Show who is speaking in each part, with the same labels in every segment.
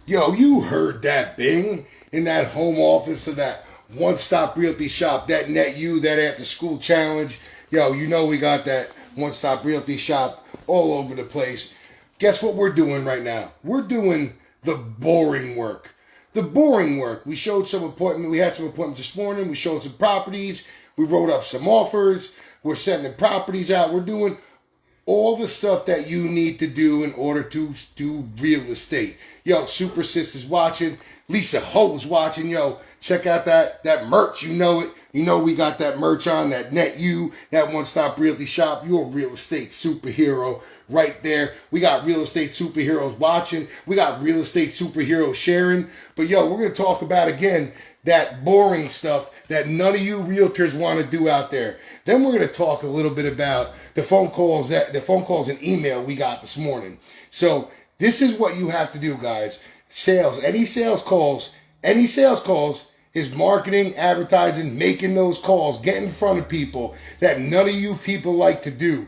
Speaker 1: Yo, you heard that, Bing, in that home office of that one-stop realty shop, that net you, that after school challenge. Yo, you know we got that one-stop realty shop all over the place. Guess what we're doing right now? We're doing the boring work. The boring work. We showed some appointment. We had some appointments this morning. We showed some properties. We wrote up some offers. We're sending properties out. We're doing all the stuff that you need to do in order to do real estate. Yo, Super Sis is watching. Lisa Ho's watching. Yo, check out that merch. You know it. You know we got that merch on, that net you, that one-stop realty shop. You're a real estate superhero right there. We got real estate superheroes watching. We got real estate superheroes sharing. But yo, we're going to talk about, again, that boring stuff that none of you realtors want to do out there. Then we're going to talk a little bit about the phone calls and email we got this morning. So this is what you have to do, guys. Any sales calls is marketing, advertising, making those calls, getting in front of people that none of you people like to do.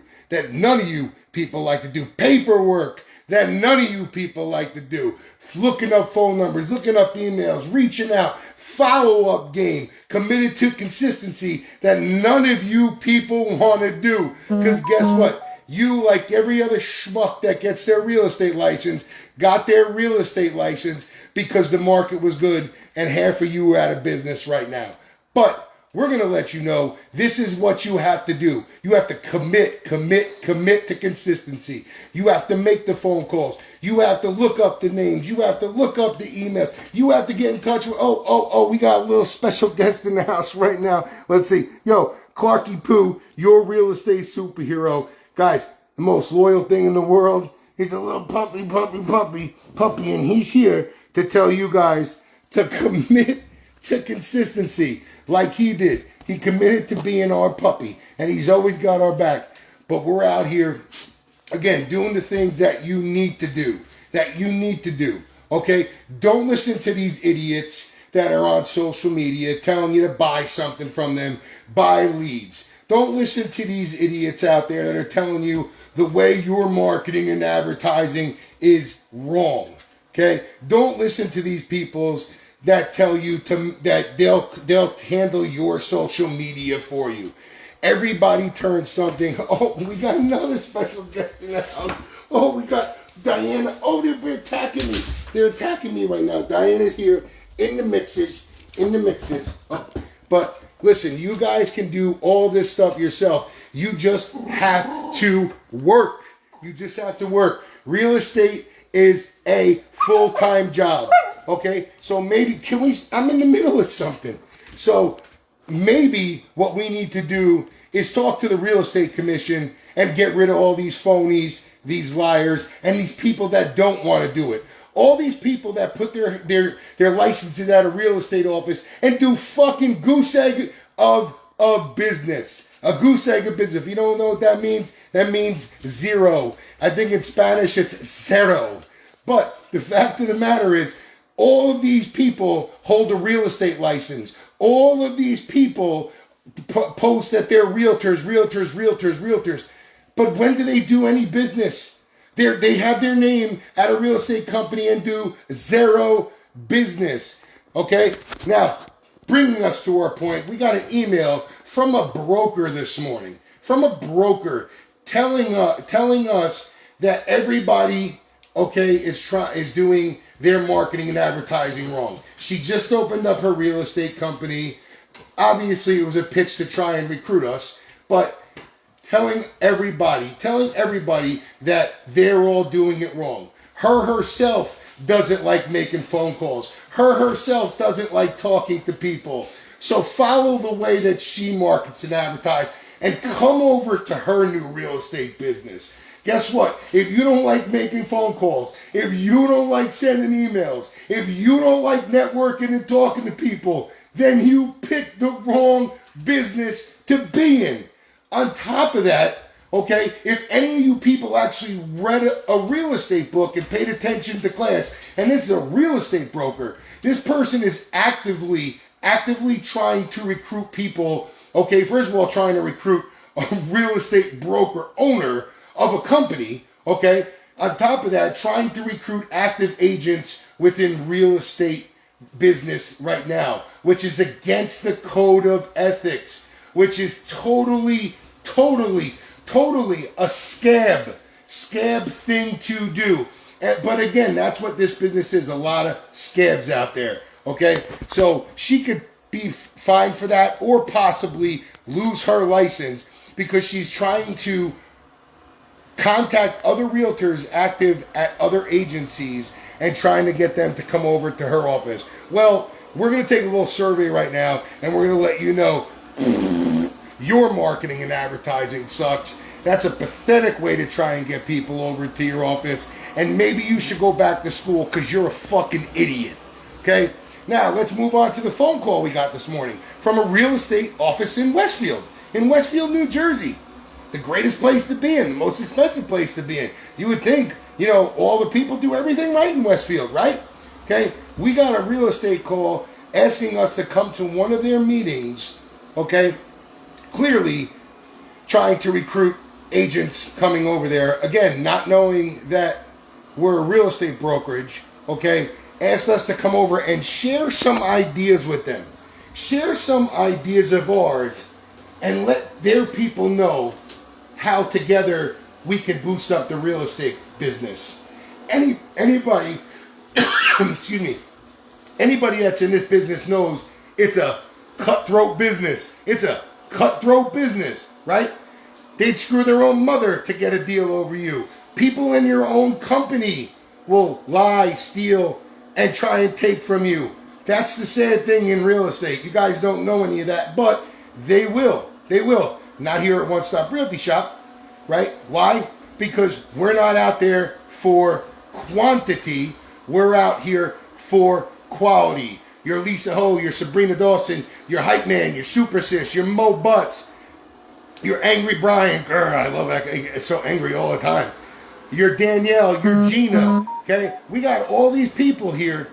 Speaker 1: Paperwork that none of you people like to do. Looking up phone numbers, looking up emails, reaching out, follow-up game, committed to consistency that none of you people want to do. Because guess what? You, like every other schmuck that gets their real estate license, got their real estate license because the market was good and half of you are out of business right now. But we're going to let you know this is what you have to do. You have to commit to consistency. You have to make the phone calls. You have to look up the names. You have to look up the emails. You have to get in touch with, we got a little special guest in the house right now. Let's see. Yo, Clarky Poo, your real estate superhero. Guys, the most loyal thing in the world. He's a little puppy, and he's here to tell you guys to commit to consistency like he did. He committed to being our puppy, and he's always got our back. But we're out here, again, doing the things that you need to do, okay? Don't listen to these idiots that are on social media telling you to buy something from them, buy leads. Don't listen to these idiots out there that are telling you the way you're marketing and advertising is wrong, okay? Don't listen to these peoples that tell you that they'll handle your social media for you. Everybody turns something. Oh, we got another special guest in the house. Oh, we got Diana. Oh, they're attacking me. They're attacking me right now. Diana's here in the mixes. Oh, but listen, you guys can do all this stuff yourself. You just have to work. Real estate is a full-time job. Okay, so maybe I'm in the middle of something. So maybe what we need to do is talk to the real estate commission and get rid of all these phonies, these liars, and these people that don't want to do it. All these people that put their licenses at a real estate office and do fucking goose egg of business. A goose egg of business. If you don't know what that means zero. I think in Spanish it's cero. But the fact of the matter is, all of these people hold a real estate license. All of these people post that they're realtors. But when do they do any business? They have their name at a real estate company and do zero business. Okay? Now, bringing us to our point, we got an email from a broker this morning. Telling us that everybody, okay, is doing their marketing and advertising wrong. She just opened up her real estate company. Obviously, it was a pitch to try and recruit us, but telling everybody that they're all doing it wrong. Her herself doesn't like making phone calls. Her herself doesn't like talking to people. So follow the way that she markets and advertises and come over to her new real estate business. Guess what? If you don't like making phone calls, if you don't like sending emails, if you don't like networking and talking to people, then you picked the wrong business to be in. On top of that, okay, if any of you people actually read a real estate book and paid attention to class, and this is a real estate broker, this person is actively trying to recruit people, okay, first of all, trying to recruit a real estate broker owner of a company, okay, On top of that, trying to recruit active agents within real estate business right now, which is against the code of ethics, which is totally a scab thing to do. But again, that's what this business is. A lot of scabs out there. Okay, so she could be fined for that, or possibly lose her license because she's trying to contact other realtors active at other agencies and trying to get them to come over to her office. Well, we're going to take a little survey right now, and we're going to let you know your marketing and advertising sucks. That's a pathetic way to try and get people over to your office, and maybe you should go back to school because you're a fucking idiot. Okay? Now, let's move on to the phone call we got this morning from a real estate office in Westfield, New Jersey. The greatest place to be in, the most expensive place to be in. You would think, all the people do everything right in Westfield, right? Okay, we got a real estate call asking us to come to one of their meetings, okay? Clearly trying to recruit agents coming over there. Again, not knowing that we're a real estate brokerage, okay? Asked us to come over and share some ideas with them. Share some ideas of ours and let their people know how together we can boost up the real estate business. Anybody, excuse me, anybody that's in this business knows it's a cutthroat business. It's a cutthroat business, right? They'd screw their own mother to get a deal over you. People in your own company will lie, steal, and try and take from you. That's the sad thing in real estate. You guys don't know any of that, but they will. They will. Not here at One Stop Realty Shop, right? Why? Because we're not out there for quantity. We're out here for quality. Your Lisa Ho, your Sabrina Dawson, your Hype Man, your Super Sis, your Mo Butts, your Angry Brian. Grr, I love that. It's so angry all the time. Your Danielle, your Gina. Okay? We got all these people here,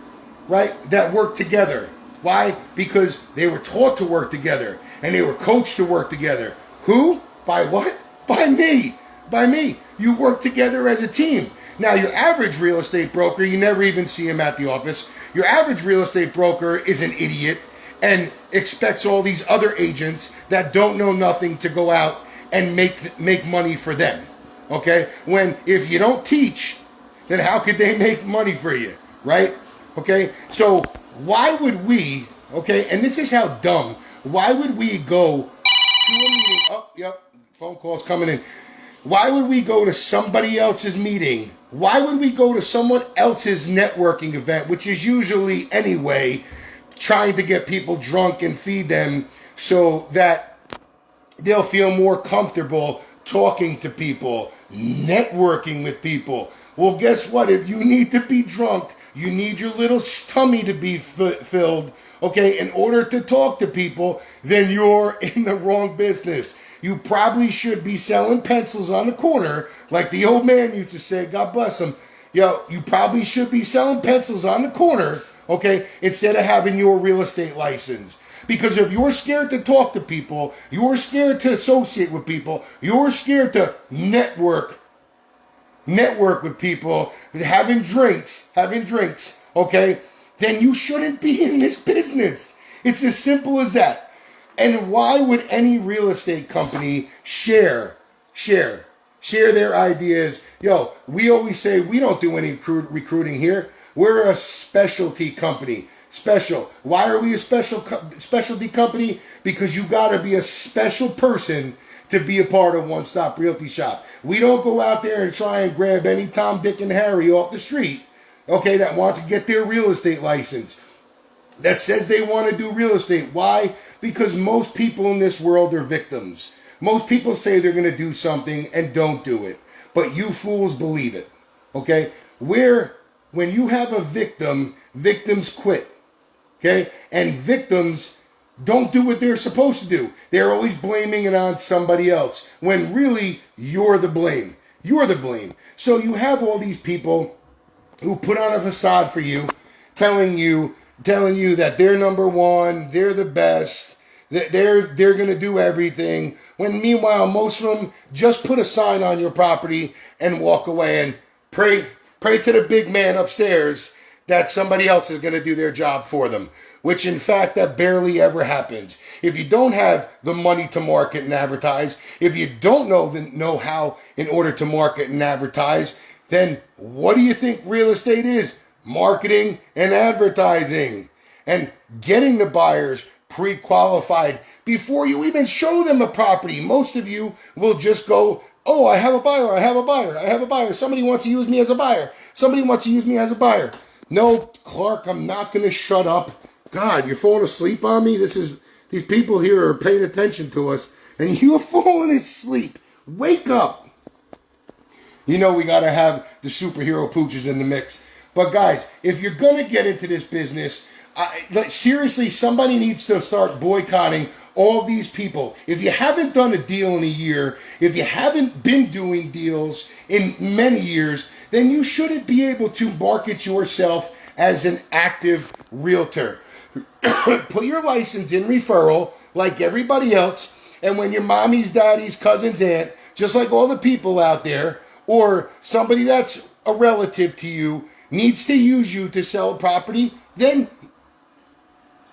Speaker 1: right, that work together. Why? Because they were taught to work together and they were coached to work together. Who? By what? By me. By me. You work together as a team. Now, your average real estate broker, you never even see him at the office. Your average real estate broker is an idiot and expects all these other agents that don't know nothing to go out and make money for them. Okay? When if you don't teach, then how could they make money for you? Right? Okay? So why would we, okay, and this is how dumb, why would we go to a meeting? Oh, yep, phone calls coming in. Why would we go to somebody else's meeting? Why would we go to someone else's networking event, which is usually anyway trying to get people drunk and feed them so that they'll feel more comfortable talking to people, networking with people? Well, guess what? If you need to be drunk, you need your little tummy to be filled, okay, in order to talk to people, then you're in the wrong business. You probably should be selling pencils on the corner, like the old man used to say, God bless him. You probably should be selling pencils on the corner, okay, instead of having your real estate license. Because if you're scared to talk to people, you're scared to associate with people, you're scared to network with people, having drinks, okay, then you shouldn't be in this business. It's as simple as that. And why would any real estate company share their ideas? We always say we don't do any recruiting here. We're a specialty company. Special. Why are we a specialty company? Because you got to be a special person to be a part of One Stop Realty Shop. We don't go out there and try and grab any Tom, Dick, and Harry off the street, okay, that wants to get their real estate license, that says they want to do real estate. Why? Because most people in this world are victims. Most people say they're going to do something and don't do it. But you fools believe it, okay? When you have a victim, victims quit, okay? And victims don't do what they're supposed to do. They're always blaming it on somebody else, when really you're the blame. You're the blame. So you have all these people who put on a facade for you, telling you that they're number one, they're the best, that they're going to do everything, when meanwhile most of them just put a sign on your property and walk away and pray to the big man upstairs that somebody else is going to do their job for them, which in fact that barely ever happens. If you don't have the money to market and advertise, if you don't know the know-how in order to market and advertise, then what do you think real estate is? Marketing and advertising and getting the buyers pre-qualified before you even show them a property. Most of you will just go, oh, I have a buyer, I have a buyer, I have a buyer. Somebody wants to use me as a buyer. Somebody wants to use me as a buyer. No, Clark, I'm not going to shut up. God, you're falling asleep on me? These people here are paying attention to us, and you're falling asleep. Wake up. You know we got to have the superhero pooches in the mix. But guys, if you're going to get into this business, seriously, somebody needs to start boycotting all these people. If you haven't done a deal in a year, if you haven't been doing deals in many years, then you shouldn't be able to market yourself as an active realtor. Put your license in referral like everybody else, and when your mommy's, daddy's, cousin's, aunt, just like all the people out there, or somebody that's a relative to you needs to use you to sell a property, then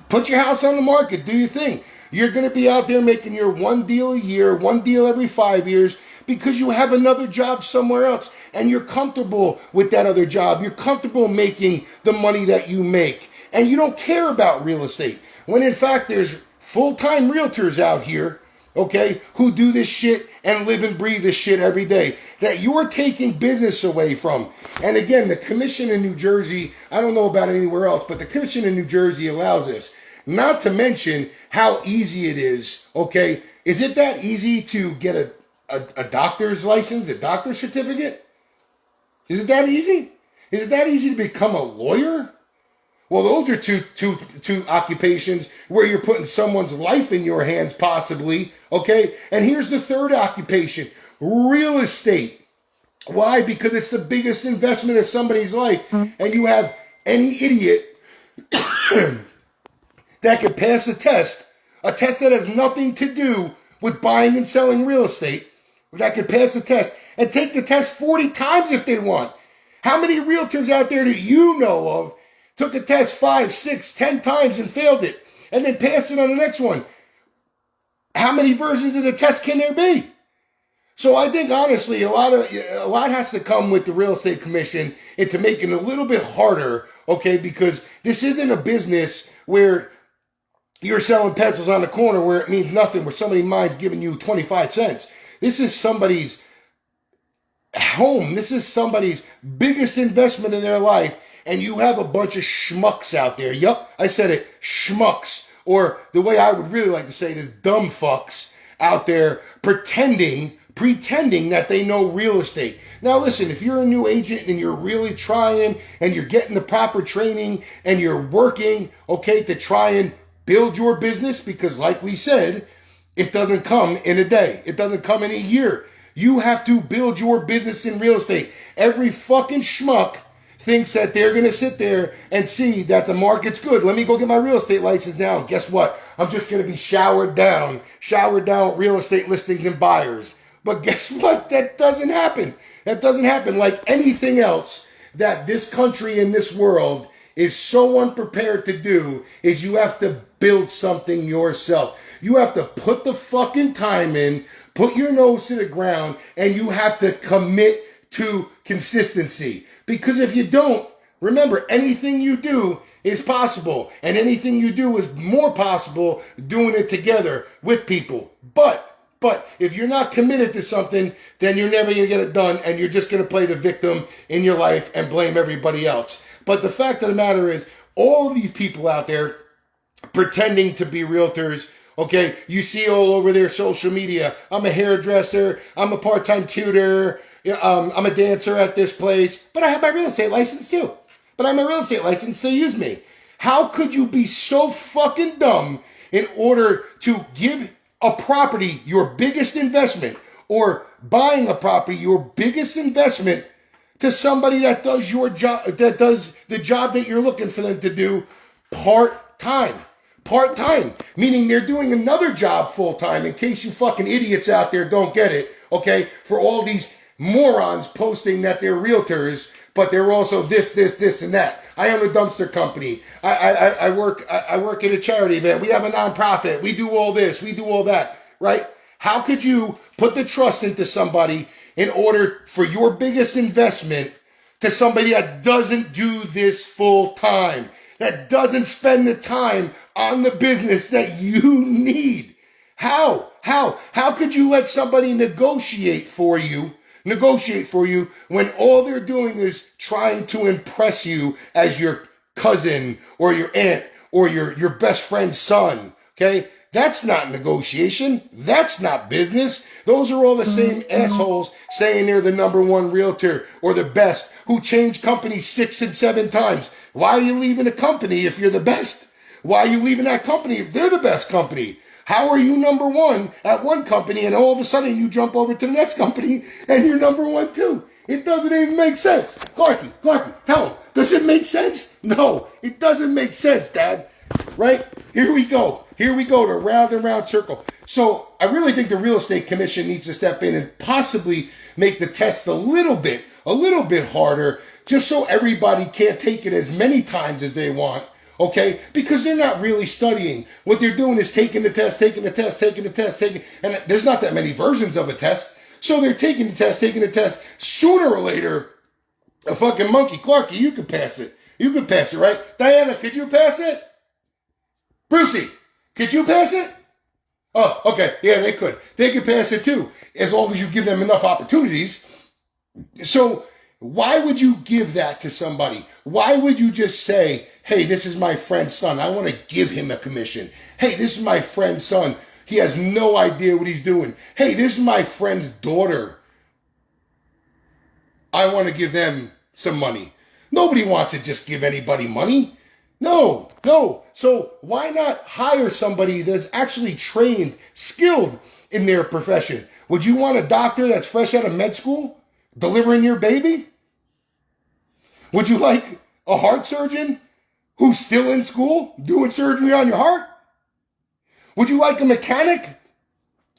Speaker 1: put your house on the market. Do your thing. You're going to be out there making your one deal a year, one deal every 5 years, because you have another job somewhere else, and you're comfortable with that other job. You're comfortable making the money that you make, and you don't care about real estate. When in fact, there's full-time realtors out here, okay, who do this shit and live and breathe this shit every day that you're taking business away from. And again, the commission in New Jersey, I don't know about anywhere else, but the commission in New Jersey allows this. Not to mention how easy it is, okay? Is it that easy to get a doctor's license, a doctor's certificate? Is it that easy? Is it that easy to become a lawyer? Well, those are two occupations where you're putting someone's life in your hands, possibly, okay? And here's the third occupation, real estate. Why? Because it's the biggest investment of somebody's life, and you have any idiot that can pass a test that has nothing to do with buying and selling real estate, that can pass the test and take the test 40 times if they want. How many realtors out there that you know of took a test 5, 6, 10 times and failed it, and then passed it on the next one? How many versions of the test can there be? So I think honestly, a lot has to come with the real estate commission into making it a little bit harder, okay? Because this isn't a business where you're selling pencils on the corner where it means nothing, where somebody mind's giving you 25 cents. This is somebody's home. This is somebody's biggest investment in their life. And you have a bunch of schmucks out there. Yup, I said it, schmucks. Or the way I would really like to say it is dumb fucks out there pretending that they know real estate. Now listen, if you're a new agent and you're really trying and you're getting the proper training and you're working, okay, to try and build your business, because like we said, it doesn't come in a day. It doesn't come in a year. You have to build your business in real estate. Every fucking schmuck thinks that they're going to sit there and see that the market's good. Let me go get my real estate license now. And guess what? I'm just going to be showered down with real estate listings and buyers. But guess what? That doesn't happen. That doesn't happen. Like anything else that this country and this world is so unprepared to do, is you have to build something yourself. You have to put the fucking time in, put your nose to the ground, and you have to commit to consistency. Because if you don't, remember, anything you do is possible. And anything you do is more possible doing it together with people. But if you're not committed to something, then you're never going to get it done, and you're just going to play the victim in your life and blame everybody else. But the fact of the matter is, all of these people out there pretending to be realtors, okay, you see all over their social media, I'm a hairdresser, I'm a part-time tutor, I'm a dancer at this place, but I have my real estate license too. But I have my real estate license, so use me. How could you be so fucking dumb in order to give a property your biggest investment, or buying a property your biggest investment, to somebody that does your job, that does the job that you're looking for them to do part-time? Part-time, meaning they're doing another job full-time, in case you fucking idiots out there don't get it, okay? For all these morons posting that they're realtors, but they're also this, and that. I own a dumpster company. I work at a charity event. We have a nonprofit. We do all this. We do all that, right? How could you put the trust into somebody in order for your biggest investment to somebody that doesn't do this full time, that doesn't spend the time on the business that you need? How could you let somebody negotiate for you when all they're doing is trying to impress you as your cousin or your aunt or your best friend's son? Okay? That's not negotiation. That's not business. Those are all the same assholes saying they're the number one realtor or the best, who change companies 6 and 7 times. Why are you leaving a company if you're the best? Why are you leaving that company if they're the best company? How are you number one at one company and all of a sudden you jump over to the next company and you're number one too? It doesn't even make sense. Clarky, tell him. Does it make sense? No, it doesn't make sense, Dad. Right? Here we go to round and round circle. So I really think the real estate commission needs to step in and possibly make the test a little bit harder, just so everybody can't take it as many times as they want. Okay? Because they're not really studying. What they're doing is taking the test, and there's not that many versions of a test. So they're taking the test. Sooner or later, a fucking monkey. Clarky, you could pass it. You could pass it, right? Diana, could you pass it? Brucey, could you pass it? Oh, okay. Yeah, they could. They could pass it too, as long as you give them enough opportunities. So why would you give that to somebody? Why would you just say, hey, this is my friend's son. I want to give him a commission. Hey, this is my friend's son. He has no idea what he's doing. Hey, this is my friend's daughter. I want to give them some money. Nobody wants to just give anybody money. No. So why not hire somebody that's actually trained, skilled in their profession? Would you want a doctor that's fresh out of med school delivering your baby? Would you like a heart surgeon who's still in school doing surgery on your heart? Would you like a mechanic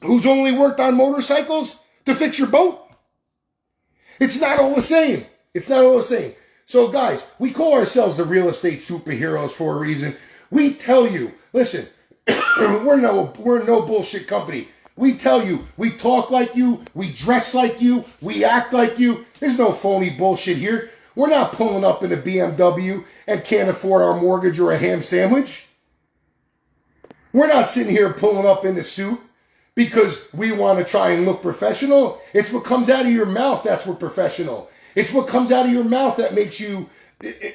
Speaker 1: who's only worked on motorcycles to fix your boat? It's not all the same. So guys, we call ourselves the real estate superheroes for a reason. We tell you, listen, we're no bullshit company. We tell you, we talk like you, we dress like you, we act like you. There's no phony bullshit here. We're not pulling up in a BMW and can't afford our mortgage or a ham sandwich. We're not sitting here pulling up in a suit because we want to try and look professional. It's what comes out of your mouth that's what professional. It's what comes out of your mouth that makes you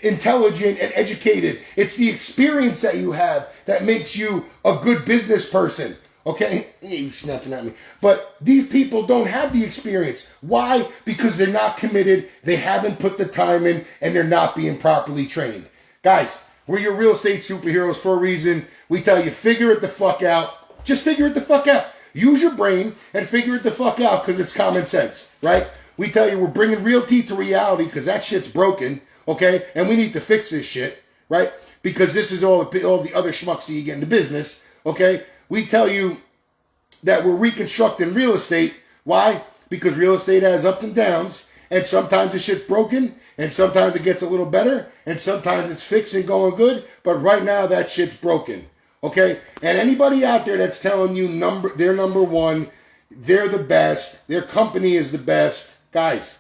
Speaker 1: intelligent and educated. It's the experience that you have that makes you a good business person. Okay? You snapping at me. But these people don't have the experience. Why? Because they're not committed, they haven't put the time in, and they're not being properly trained. Guys, we're your real estate superheroes for a reason. We tell you, figure it the fuck out. Just figure it the fuck out. Use your brain and figure it the fuck out because it's common sense, right? We tell you we're bringing realty to reality because that shit's broken, okay? And we need to fix this shit, right? Because this is all the other schmucks that you get into business, okay? We tell you that we're reconstructing real estate. Why? Because real estate has ups and downs, and sometimes the shit's broken, and sometimes it gets a little better, and sometimes it's fixed and going good, but right now that shit's broken, okay? And anybody out there that's telling you they're number one, they're the best, their company is the best, guys,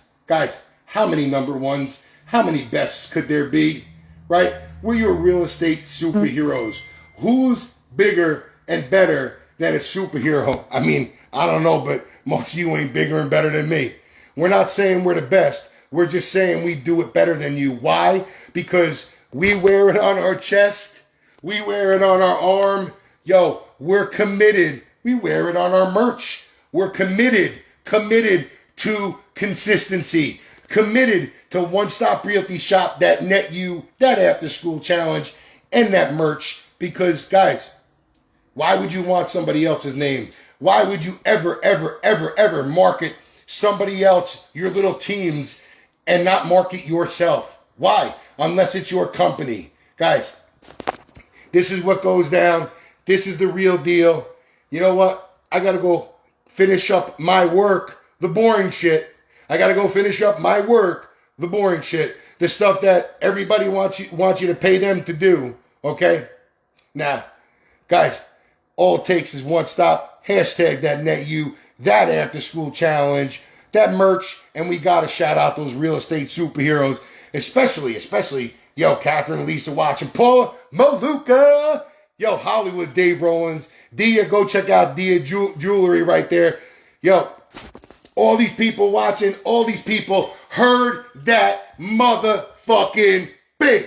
Speaker 1: how many number ones, how many bests could there be, right? We're your real estate superheroes. Who's bigger and better than a superhero? I mean, I don't know, but most of you ain't bigger and better than me. We're not saying we're the best. We're just saying we do it better than you. Why? Because we wear it on our chest. We wear it on our arm. Yo, we're committed. We wear it on our merch. We're committed to consistency, committed to one-stop realty shop that net you that after-school challenge and that merch. Because, guys, why would you want somebody else's name? Why would you ever market somebody else, your little teams, and not market yourself? Why? Unless it's your company. Guys, this is what goes down. This is the real deal. You know what? I got to go finish up my work, the boring shit. I got to go finish up my work, the boring shit, the stuff that everybody wants you to pay them to do, okay? Now, guys, all it takes is one stop, hashtag that NetU, that after school challenge, that merch, and we got to shout out those real estate superheroes, especially, yo, Catherine, Lisa watching, Paula, Maluka, yo, Hollywood, Dave Rollins, Dia, go check out Dia Jewelry right there. Yo, all these people watching, all these people heard that motherfucking big.